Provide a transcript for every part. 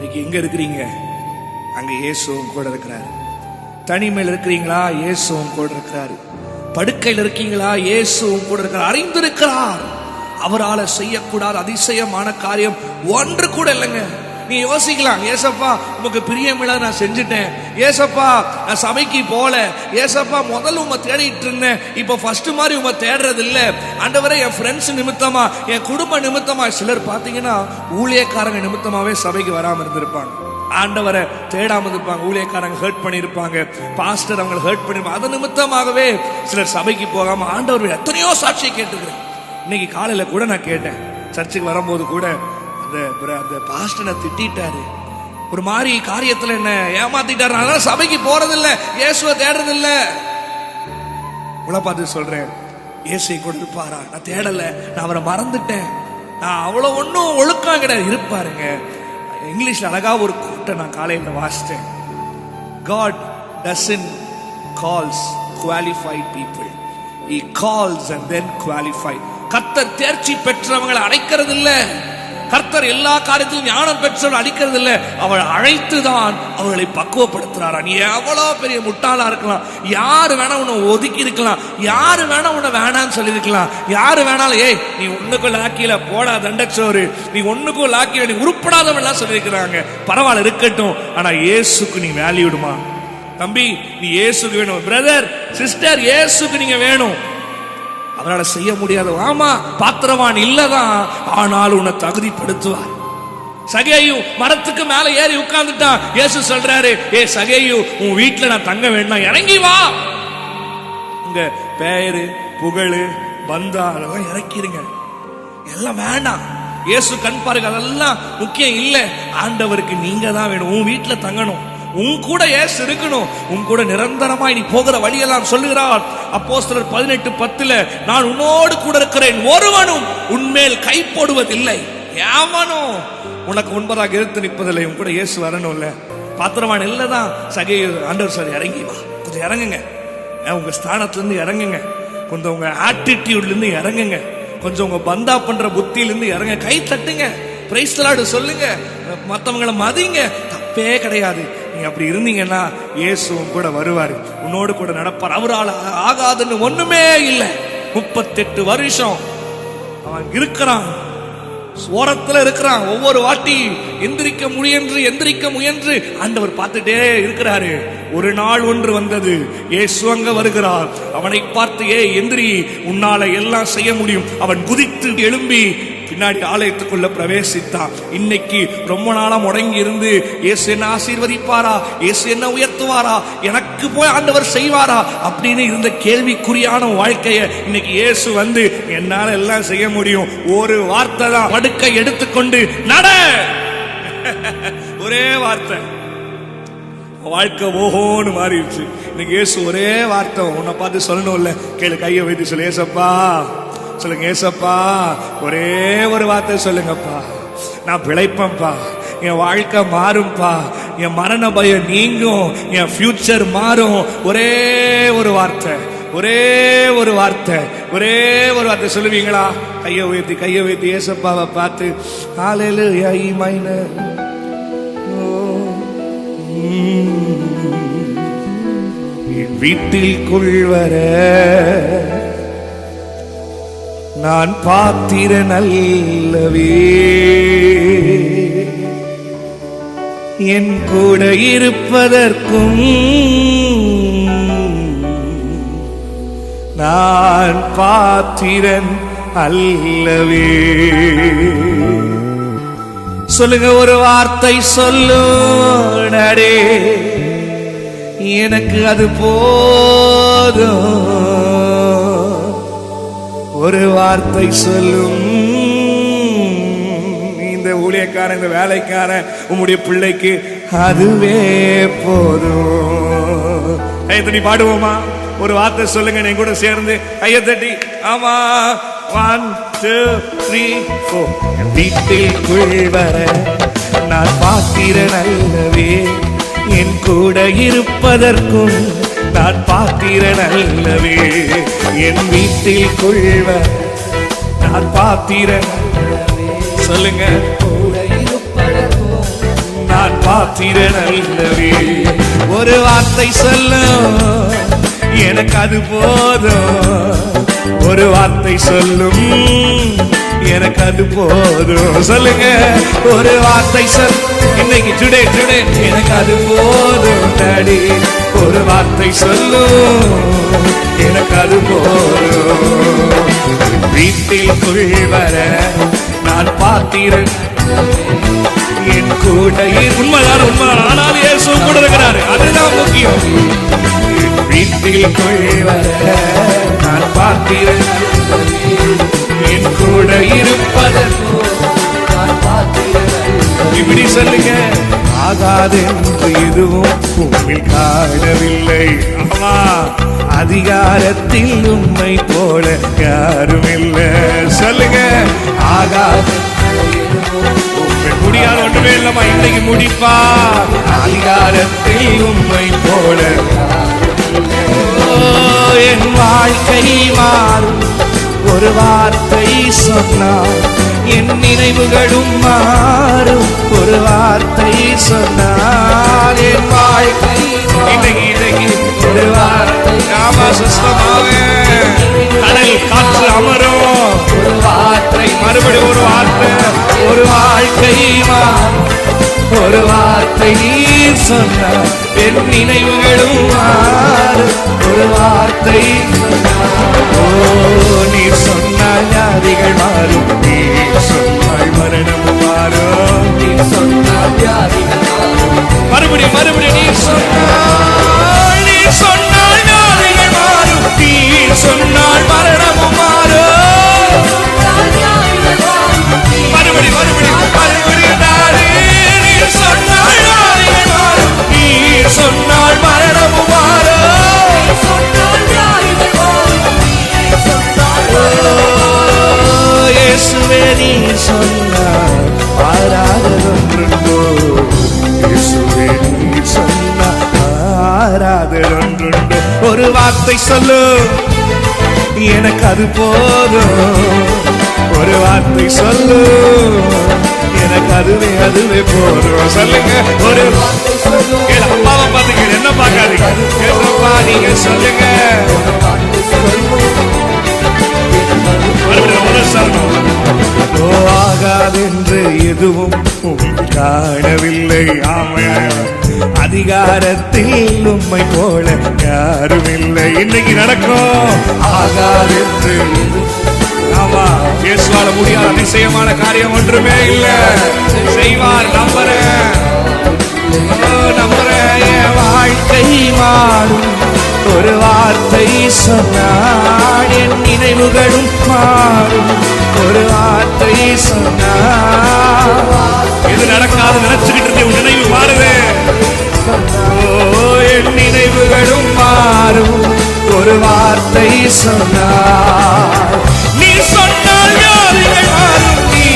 இன்னைக்கு எங்க இருக்கிறீங்க? அங்க இயேசுவும் கூட இருக்கிறாரு. தனிமையில் இருக்கிறீங்களா? இயேசுவும் கூட இருக்கிறாரு. படுக்கையில் இருக்கீங்களா? இயேசுவும் கூட இருக்கிறார். அறிந்திருக்கிறார். அவரால் செய்யக்கூடாத அதிசயமான காரியம் ஒன்று கூட இல்லைங்க. நீ யோசிக்கலாம், ஏசப்பா உமக்கு பிரியமில்ல நான் செஞ்சுட்டேன், ஏசப்பா நான் சபைக்கு போல, ஏசப்பா முதல்ல உங்க தேடிட்டு இருந்தேன், இப்போ ஃபர்ஸ்ட் மாதிரி உங்க தேடுறது இல்லை ஆண்டவரே, என் ஃப்ரெண்ட்ஸ் நிமித்தமா, என் குடும்ப நிமித்தமா. சிலர் பார்த்தீங்கன்னா ஊழியக்காரங்க நிமித்தமாவே சபைக்கு வராமல் இருந்திருப்பாங்க, ஆண்டவரை தேடாம இருப்பாங்க, ஊழியக்காரங்க ஹர்ட் பண்ணியிருப்பாங்க, பாஸ்டர் அவங்களை ஹர்ட் பண்ணிருப்பாங்க, அது நிமித்தமாகவே சிலர் சபைக்கு போகாம ஆண்டவர் எத்தனையோ சாட்சியை கேட்டுக்கிறேன். இன்னைக்கு காலையில கூட நான் கேட்டேன், சர்ச்சுக்கு வரும்போது கூட அந்த பாஸ்டரை திட்டாரு, ஒரு மாதிரி காரியத்துல என்ன ஏமாத்திட்டாரு, அதனால சபைக்கு போறதில்ல, இயேசுவை தேடுறது இல்ல. உங்களை பார்த்து சொல்றேன், இயேசுவை கூட இருப்பாரா? நான் தேடல, நான் அவரை மறந்துட்டேன், நான் அவ்வளவு ஒன்னும் ஒழுக்கம் கிடையாது. இருப்பாருங்க. இங்கிலீஷ்ல அழகா ஒரு கூட்டை நான் காலையில வாசித்தேன். God doesn't calls qualified people, he calls and then qualified. கர்த்தர் தேர்ச்சி பெற்றவங்களை அழைக்கிறது இல்ல, கர்த்தர் எல்லா காரியத்திலும் ஞானம் பெற்றவர்கள் அடிக்கிறது இல்ல, அவள் அழைத்துதான் அவர்களை பக்குவப்படுத்துறாரா. நீ எவ்வளவு பெரிய முட்டாளா இருக்கலாம், யாரு வேணா உன்னை ஒதுக்கி இருக்கலாம், யாரு வேணா உன்னை வேணான்னு சொல்லி இருக்கலாம், யாரு வேணாலும் ஏய் நீ ஒண்ணுக்குள் ஆக்கில போடா தண்டச்சோறு, நீ ஒண்ணுக்குள் ஆக்கில நீ உருப்படாதவெல்லாம் சொல்லி இருக்கிறாங்க. பரவாயில்ல இருக்கட்டும், ஆனா இயேசுக்கு நீ வேல்யூ விடுமா? தம்பி நீ இயேசுக்கு வேணும், பிரதர் சிஸ்டர் இயேசுக்கு நீங்க வேணும். அவரால் செய்ய முடியாது, ஆமா பாத்திரவான் இல்லதான், ஆனால் உன்னை தகுதிப்படுத்துவார். சகேயு மரத்துக்கு மேல ஏறி உட்கார்ந்துட்டான். இயேசு சொல்றாரு, ஏ சகேயு உன் வீட்டுல நான் தங்க வேண்டாம், இறங்கி வா. உங்க பெயரு புகழு பந்தா அதெல்லாம் இறக்கிருங்க, எல்லாம் வேண்டாம். இயேசு கண் பாருங்க, அதெல்லாம் முக்கியம் இல்ல. ஆண்டவருக்கு நீங்க தான் வேணும், உன் வீட்டுல தங்கணும், உன் கூட இயேசு இருக்கணும், உன் கூட நிரந்தரமாய் நீ போகிற வழியெல்லாம் சொல்லுகிறார். அப்போஸ்தலர் 18:10 நான் உன்னோடு கூட இருக்கிறேன், ஒருவனும் உன்மேல் கை போடுவதில்லை, எவனும் உனக்கு முன்பதாக எடுத்து நிற்பதில்லை. உன் கூட இயேசு வரணும்ல. பாத்திரமான இல்லதான் சகே ஆண்டவர் சார் இறங்கி வா, கொஞ்சம் இறங்குங்க, உங்க ஸ்தானத்துல இருந்து இறங்குங்க, கொஞ்சம் உங்க ஆட்டிடியூட்ல இருந்து இறங்குங்க, கொஞ்சம் உங்க பந்தா பண்ற புத்தியில இருந்து இறங்க, கை தட்டுங்க, பிரைஸ் தி லார்ட் சொல்லுங்க, மத்தவங்களை மதிங்க, தப்பே கிடையாது. நீங்க அப்படி இருந்தீங்கன்னா இயேசுவும் கூட வருவாரு, உன்னோடு கூட நடப்பார். அவரால் ஆகாதுன்னு ஒண்ணுமே இல்லை. 38 வருஷம் அவன் இருக்கிறான், ஓரத்துல இருக்கிறான். ஒவ்வொரு வாட்டி எந்திரிக்க முயன்று ஆண்டவர் பார்த்துட்டே இருக்கிறாரு. ஒரு நாள் ஒன்று வந்தது, இயேசு அங்க வருகிறார். அவனை பார்த்து, ஏ எந்திரி, உன்னால எல்லாம் செய்ய முடியும். அவன் குதித்து எழும்பி பின்னாடி ஆலயத்துக்குள்ள பிரவேசித்தான். இன்னைக்கு ரொம்ப நாளா முடங்கி இருந்து இயேசு என்ன ஆசீர்வதிப்பாரா, இயேசு என்ன உயர்த்துவாரா, எனக்கு போய் ஆண்டவர் செய்வாரா அப்படின்னு இருந்த கேள்விக்குறியான வாழ்க்கைய இன்னைக்கு இயேசு வந்து என்னால எல்லாம் செய்ய முடியும், ஒரு வார்த்தை தான், படுக்கை எடுத்துக்கொண்டு நட, ஒரே வார்த்தை, வாழ்க்கை ஓஹோன்னு மாறிடுச்சு. இன்னைக்கு இயேசு ஒரே வார்த்தை உன்னை பார்த்து சொல்லணும்ல, கேளு, கையை வைத்து சொல்லு, ஏசப்பா சொல்லுங்க, ஏசப்பா ஒரே ஒரு வார்த்தை சொல்லுங்கப்பா, நான் பிழைப்பேன்ப்பா, என் வாழ்க்கை மாறும்பா, என் மரண பயம் நீங்கும், என் ஃபியூச்சர் மாறும். ஒரே ஒரு வார்த்தை, ஒரே ஒரு வார்த்தை, ஒரே ஒரு வார்த்தை சொல்லுவீங்களா? கையை உயர்த்தி ஏசப்பாவை பார்த்து ஹல்லேலூயா மைனர் என் வீட்டிற்குள் வர நான் பாத்திரன் அல்லவே, என் கூட இருப்பதற்கும் நான் பாத்திரன் அல்லவே. சொல்லுங்க, ஒரு வார்த்தை சொல்லுடே, எனக்கு அது போதும். ஒரு வார்த்தை சொல்லும், இந்த ஊழியக்காரன், இந்த வேலைக்காரன், உம்முடைய பிள்ளைக்கு அதுவே போதும். கையத்தட்டி பாடுவோமா? ஒரு வார்த்தை சொல்லுங்க, நீங்க கூட சேர்ந்து கையத்தட்டி. ஆமா, 1 2 3 4 வீட்டிற்குள் வர நான் பாத்திரன் அல்லவே, என் கூட இருப்பதற்கும் நான் பாத்திரன் அல்லவே, என் வீட்டில் கொள்வ நான் பாத்திரன். சொல்லுங்க, கூட இருப்பதற்கும் பாத்திரன் அல்லவே. ஒரு வார்த்தை சொல்லும் எனக்கு அது போதும், ஒரு வார்த்தை சொல்லும் எனக்கு அது போதும். சொல்லுங்க, ஒரு வார்த்தை சொல் இன்னைக்கு டுடே டுடே எனக்கு அது போதும் டாடி. ஒரு வார்த்தை சொல்லும் எனக்கு அது போதும். வீட்டிற்குள் வர நான் பாத்திரன், என் கூட உண்மைதான் உண்மைதான், ஆனால் இயேசு கூட இருக்கிறாரு, அதுதான் முக்கியம். வீட்டிற்குள் வர நான் பாத்திரன், என் கூட இருப்பதற்கு இப்படி சொல்லுங்க. ஆகாதென்று எதுவும் உண்மையில் காணவில்லை. அம்மா, அதிகாரத்தில் உண்மை போல யாரும் இல்லை. சொல்லுங்க, ஆகாது முடியாத ஒன்றுமே இல்லம்மா, இன்னைக்கு முடிப்பா. அதிகாரத்தில் உண்மை போல என் வாழ்க்கை மாறும். ஒரு வார்த்தை சொன்னால் என் நினைவுகளும் மாறும். ஒரு வார்த்தை சொன்னால் என் வாழ்க்கை இன்னைக்கு ஒரு வார்த்தை. ஆமா சுஸ்தமாக கடல் காற்று அமரும். ஒரு வார்த்தை, மறுபடியும் ஒரு வார்த்தை. ஒரு வாழ்க்கை மாறும். ஒரு வார்த்தை நீ சொன்னால் என் நினைவுகளும் மாறும். ஒரு வார்த்தை நீ சொன்னால் வியாதிகள் மாறும். நீ சொன்னால் மரணம் மாறும். நீ சொன்னால் வியாதிகள் மாறும். மறுபடியும் மறுபடியும் நீ சொன்னால் வியாதிகள் மாறும். நீ சொன்னால் மரணமும் மாறும். மறுபடியும் மறுபடியும் மறுபடியும் நீ சொன்னால் வியாதிகள் மாறும். நீ சொன்னால் மரணமும் மாறும். இயேசுவே நீ சொன்னார் ஆராதனொன்றுண்டோ. இயேசுவே நீ சொன்னார் ஆராதனொன்றுண்டோ. ஒரு வார்த்தை சொல்லு எனக்கு அது போதும். ஒரு வார்த்தை சொல்லு எனக்கு அதுவே அதுவே போதும். சொல்லுங்க, ஒரு அம்மாவை பார்த்துக்க, என்ன பார்க்காதீங்க, கேட்டப்பா நீங்க சொல்லுங்க. ஆகாதென்று எதுவும் காணவில்லை. அதிகாரத்தில் உம்மை போல யாரும் இல்லை. இன்னைக்கு நடக்கும். ஆகாதென்று ஆமா, இயேசுவால முடியாத அதிசயமான காரியம் ஒன்றுமே இல்லை. செய்வார், நம்புறேன் நம்புறேன். என் வாழ்க்கை மாறும். ஒரு வார்த்தை சொன்னால் என் நினைவுகளும் மாறும். ஒரு வார்த்தை சொன்னால் இது நடக்காது நினைச்சுக்கிட்டு இருந்த உன் நினைவு மாறுது. என் நினைவுகளும் மாறும். ஒரு வார்த்தை சொன்னால் நீ சொன்னால் வியாதிகள் மாறும். நீ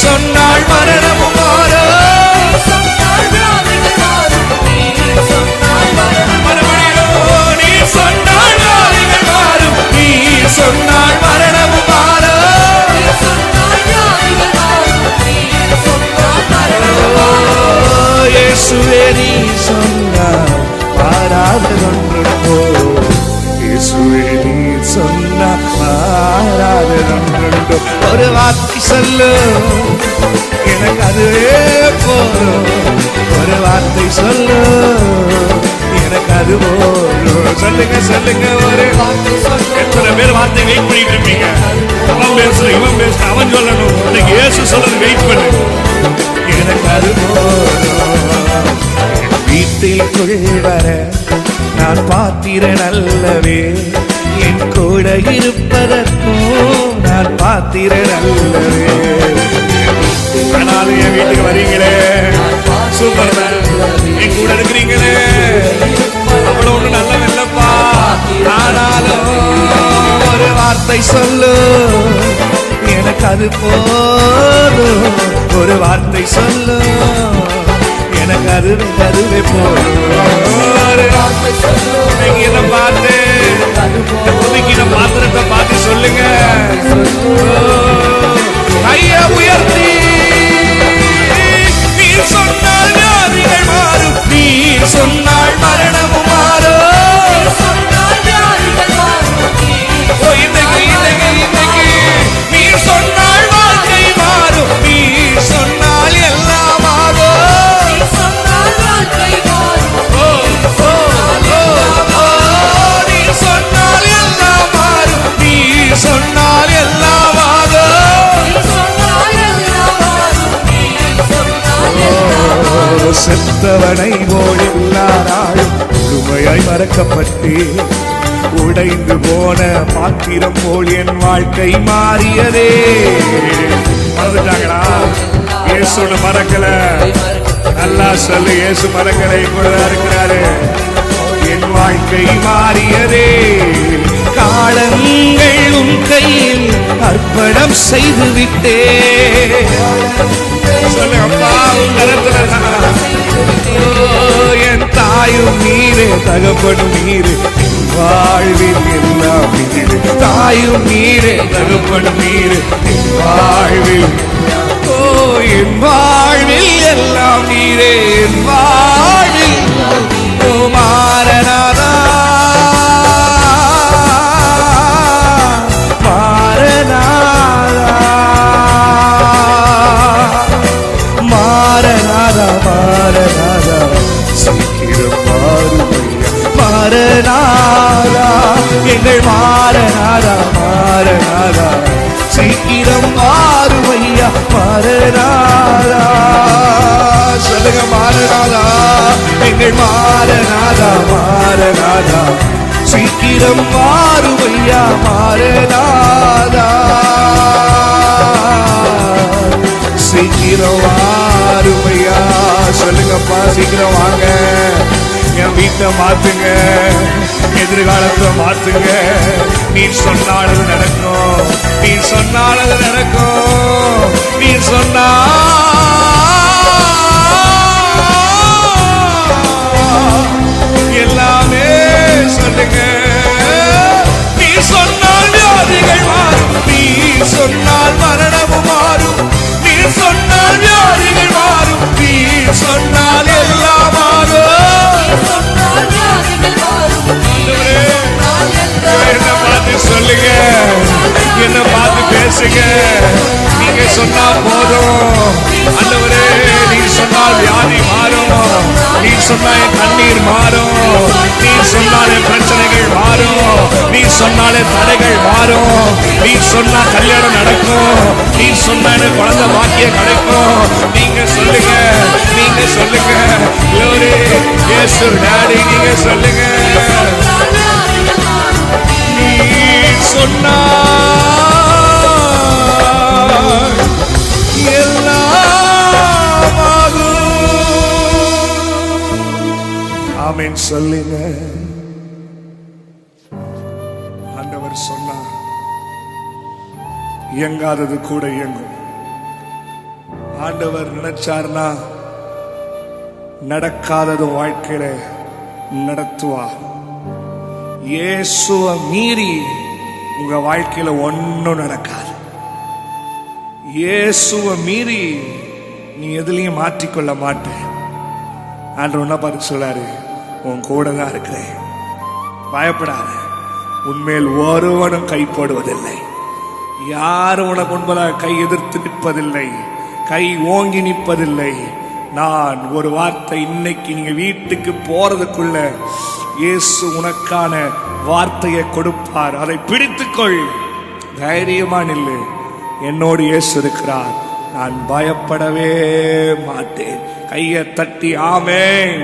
சொன்னால் மரணமும் மாறும். சொன்னால் மரணமும் மாறும். இயேசுவே நீ சொன்னார் ஆராதனொன்றுண்டோ. இயேசுவே நீ சொன்னார் ஆராதனொன்றுண்டோ. ஒரு வார்த்தை சொல்லு எனக்கு அதுவே போதும். ஒரு வார்த்தை சொல்லு எனக்கு அது போதும். சொல்லுங்க சொல்லுங்க, ஒரு எத்தனை பேர் வார்த்தை வெயிட் பண்ணிட்டு இருப்பீங்க. அவன் பேசுற இவன் பேசுற அவன் சொல்லணும். இன்னைக்கு இயேசு சொல்றது வெயிட் பண்ணு. எனக்கு அது போதும். வீட்டிற்குள் வர நான் பாத்திரன் அல்லவே. என் கூட இருப்பதற்கும் நான் பாத்திரன் அல்லவே. ஆனாலும் என் வீட்டுக்கு வரீங்களே, சூப்பர் மேன், என் கூட இருக்கிறீங்களே, அவ்வளவு ஒண்ணு நல்ல இல்லப்பா. ஆனாலும் ஒரு வார்த்தை சொல்லு எனக்கு அது போதும். ஒரு வார்த்தை சொல்லு எனக்கு அதுவே போதும். நீங்க இதை பார்த்து இந்த பாத்திரத்தை பார்த்து சொல்லுங்க. கையை உயர்த்தி நீ சொன்னால் வியாதிகள் மாறும். செத்தவனை போல் எல்லாராலும் முழுமையாய் மறக்கப்பட்டு உடைந்து போன பாத்திரம் போல் என் வாழ்க்கை மாறியதே. மறந்துட்டாங்களா? இயேசு மறக்கல. நல்லா சொல்லு, இயேசு மறக்கலை கூட இருக்கிறாரு. என் வாழ்க்கை மாறியதே. காலங்கள் உன் கையில் அர்ப்பணம் செய்து விட்டே. சொல்லு அப்பா, என் தாயும் நீரே, தகப்பனும் நீரே, வாழ்வில் எல்லாம் நீரே. தாயும் நீரே, தகப்பனும் நீரே, வாழ்வில் என் வாழ்வில் எல்லாம் நீரே. என் வாழ்வில் மாறனாதா மாறனாதா மாறனாதா மாறனாதா சீக்கிரம் மாறுமையா மாறனாதா எங்கள் மாறனாதா மாறனாதா சீக்கிரம் மாறுமையா மாறனாதா. சொல்லுங்க மாறனாதா எங்கள் மாறனாதா மாறனாதா சீக்கிரம் மாறுமையா மாறனாதா. சீக்கிரம் மாறுமையா. சொல்லுங்கப்பா, சீக்கிரம் வாங்க. என் வீட்டை மாத்துங்க, எதிர்காலத்தை மாத்துங்க. நீ சொன்னால் அது நடக்கும், நீ சொன்னால் அது நடக்கும், நீ சொன்னா எல்லாமே. சொல்லுங்க, நீ சொன்னால் வியாதிகள் மாறும், நீ சொன்னால் மரணமும் மாறும், நீ சொன்னால் வியாதிகள் மாறும், நீ சொன்னால் எல்லாம் மாறும். என்ன பார்த்து சொல்லுங்க, என்ன பார்த்து பேசுங்க. நீங்க சொன்னா போதும். ஆண்டவரே, நீ சொன்னால் வியாதி மாறும், நீ சொன்னால் என் கண்ணீர் மாறும், நீ சொன்னால் என் பிரச்சனைகள் மாறும், நீ சொன்னாலே தடைகள் மாறும், நீ சொன்னா கல்யாணம் நடக்கும், நீ சொன்ன குழந்தை பாக்கியம் கிடைக்கும். நீங்க சொல்லுங்க, நீங்க சொல்லுங்க. glory இயேசு டாடி, நீங்க சொல்லுங்க. நீ சொன்னா எல்லாம் ஆகும். ஆமென் சொல்லுங்க. ஆண்டவர் சொன்னார், இயங்காதது கூட இயங்கும். ஆண்டவர் நினைச்சார்னா நடக்காதது வாழ்க்கையில நடத்துவார். இயேசுவை மீறி உங்க வாழ்க்கையில ஒன்னும் நடக்காது. இயேசுவை மீறி நீ எதுலயும் மாற்றிக்கொள்ள மாட்டேன். ஆண்டவர் என்ன பார்த்து சொல்லாரு, உன் கூட தான் இருக்கிறேன், பயப்படாத, உன்மேல் ஒருவனும் கைப்படுவதில்லை, யாரும் உனக்கு முன்பதாக கை எதிர்த்து நிற்பதில்லை, கை ஓங்கி நிற்பதில்லை. நான் ஒரு வார்த்தை, இன்னைக்கு நீங்க வீட்டுக்கு போறதுக்குள்ள இயேசு உனக்கான வார்த்தையை கொடுப்பார். அதை பிடித்துக்கொள், தைரியமா நில்லு. என்னோடு இயேசு இருக்கிறார், நான் பயப்படவே மாட்டேன். கையை தட்டி ஆமென்.